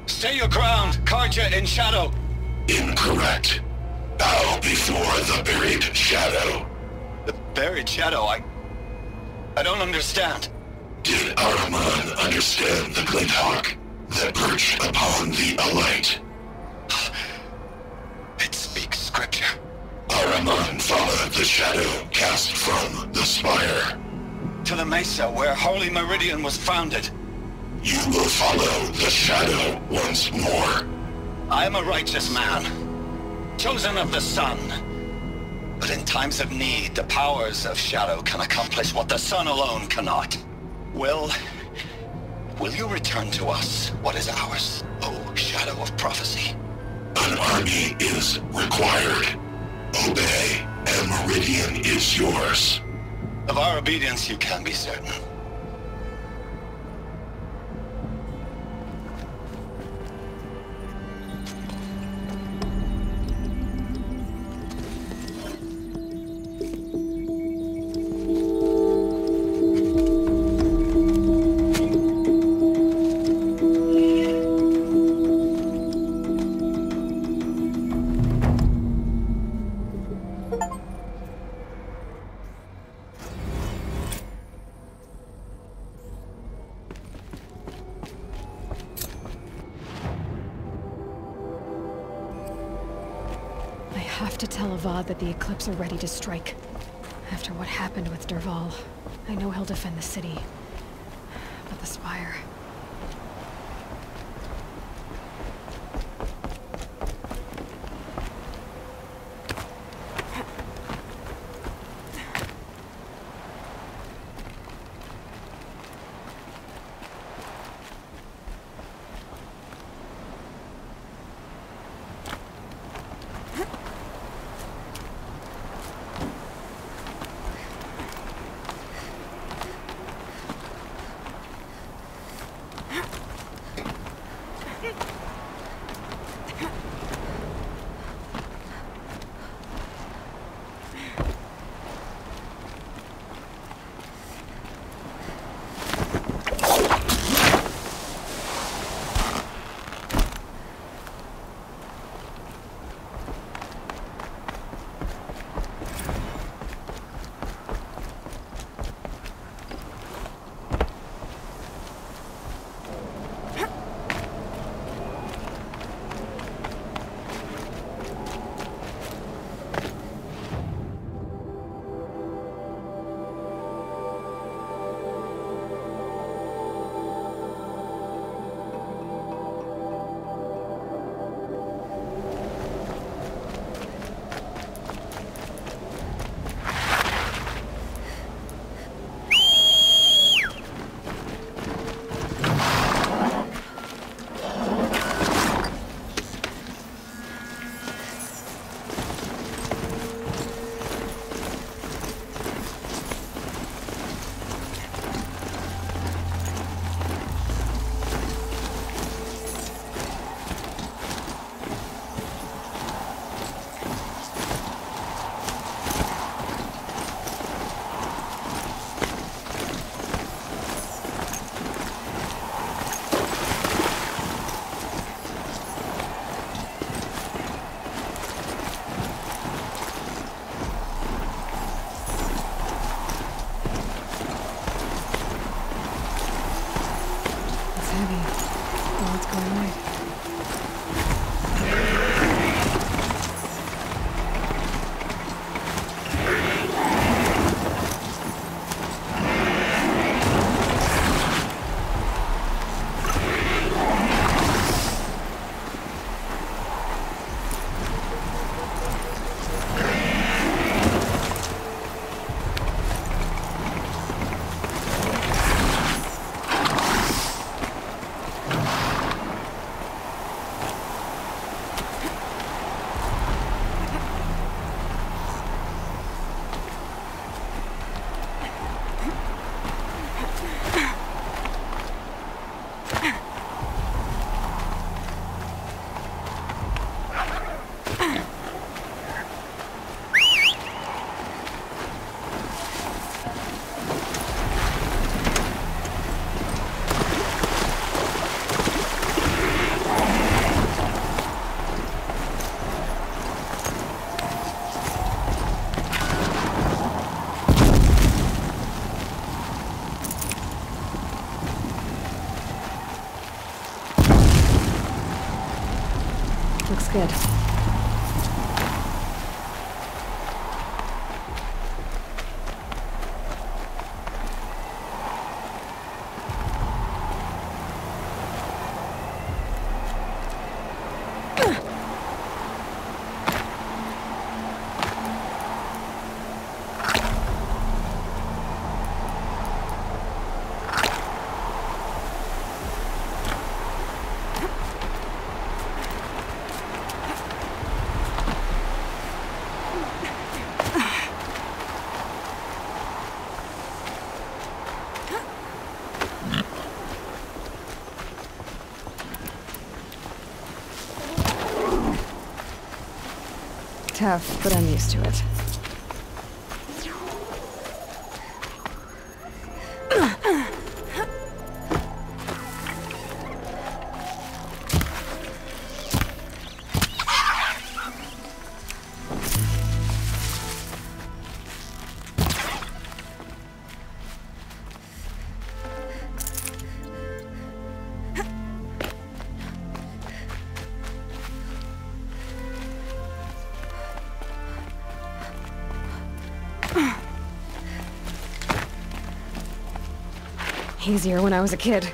Stay your ground, Carja in Shadow! Incorrect. Bow before the buried shadow. The buried shadow? I don't understand. Did Ahriman understand the Glinthawk that perched upon the Alight? It speaks scripture. Ahriman followed the shadow cast from the spire. To the Mesa, where Holy Meridian was founded. You will follow the shadow once more. I am a righteous man, chosen of the sun. But in times of need, the powers of Shadow can accomplish what the sun alone cannot. Will you return to us what is ours, O Shadow of Prophecy? An army is required. Obey, and Meridian is yours. Of our obedience you can be certain. I have to tell Avad that the Eclipse are ready to strike. After what happened with Dervahl, I know he'll defend the city. But the Spire... Aloy. Looks good. Tough, but I'm used to it. Easier when I was a kid.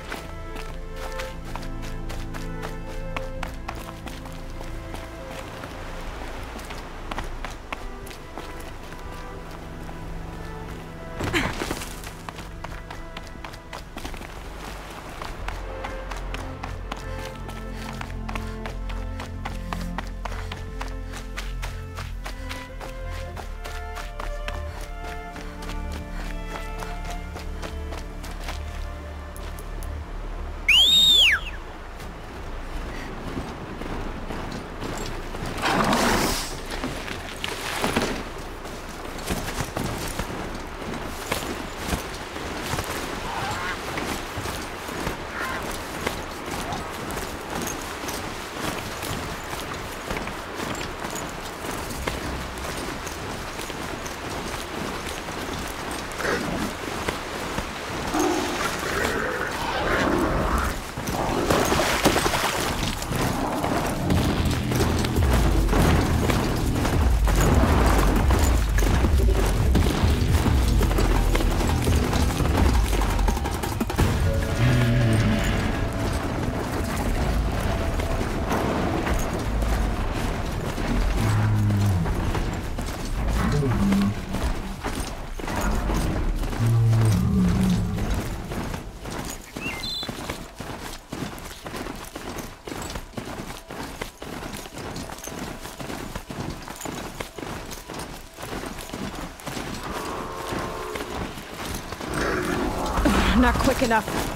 Not quick enough.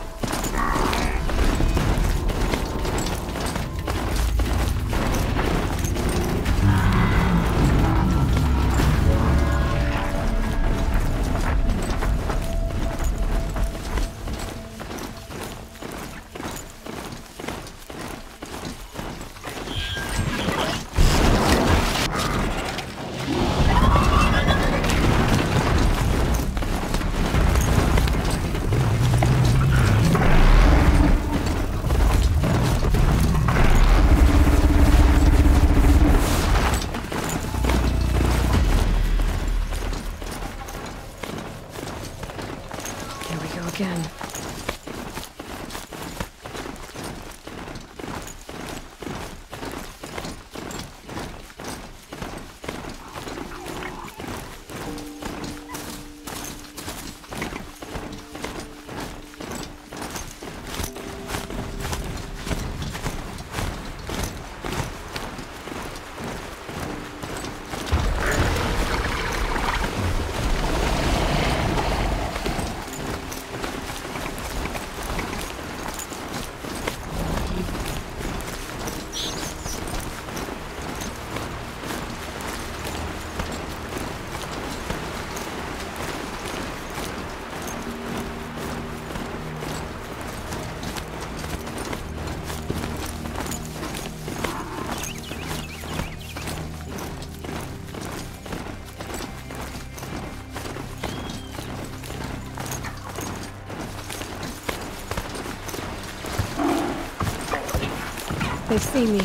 They see me.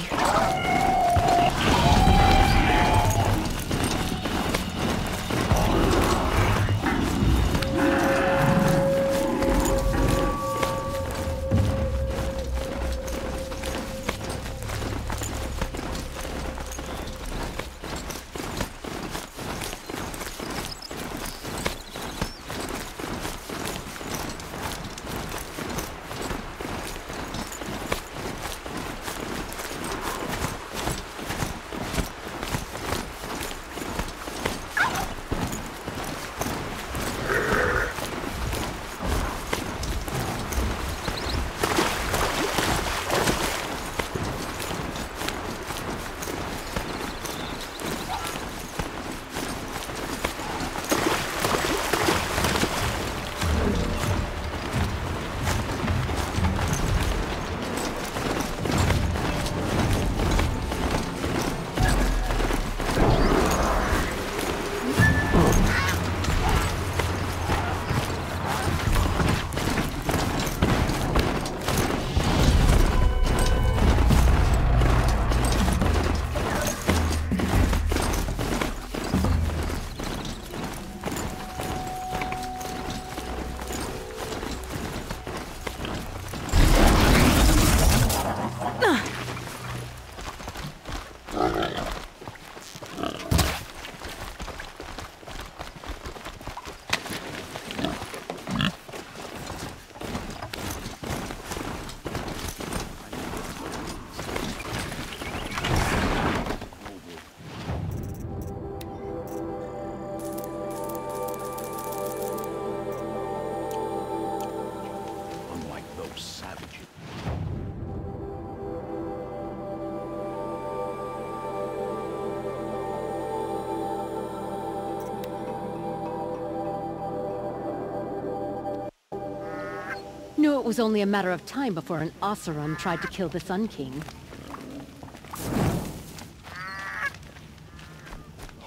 Knew it was only a matter of time before an Oseram tried to kill the Sun King.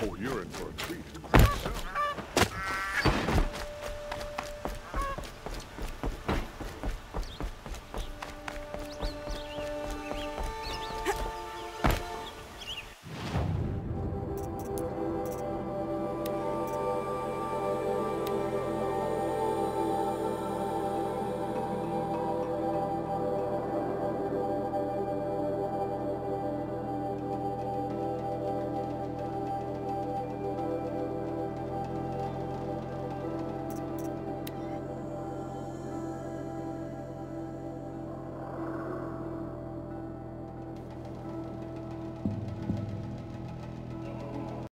Oh, you're in for a treat.